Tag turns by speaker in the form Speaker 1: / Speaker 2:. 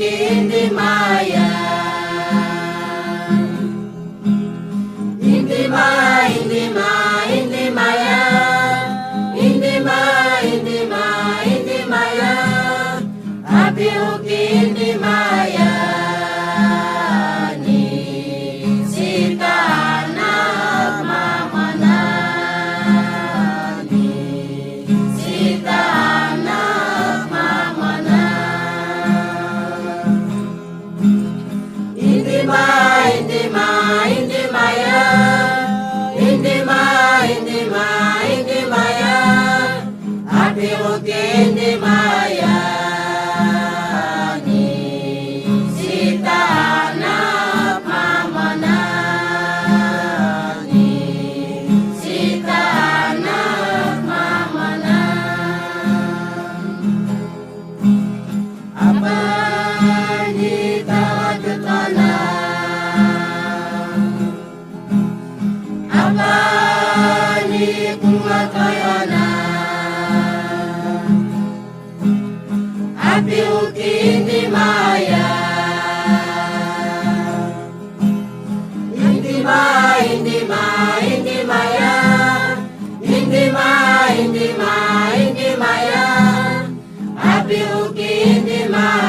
Speaker 1: hindi maya. Hindi maya, hindi maya, hindi maya. Hindi maya, hindi maya, hindi maya. Api uki hindi maya. Ni sita anak mama na. Ni sita anak mama na. Hindi maya, hindi maya, hindi maya. Hindi maya, hindi maya, hindi maya. Api uki hindi maya. Ni sita anak mama na. Ni sita anak mama na. Apa ni tawajutana. Apa ni kumatayana. Api uki hindi maya. Hindi maya, hindi maya, hindi maya. Hindi maya, hindi maya, hindi maya. Api uki hindi maya.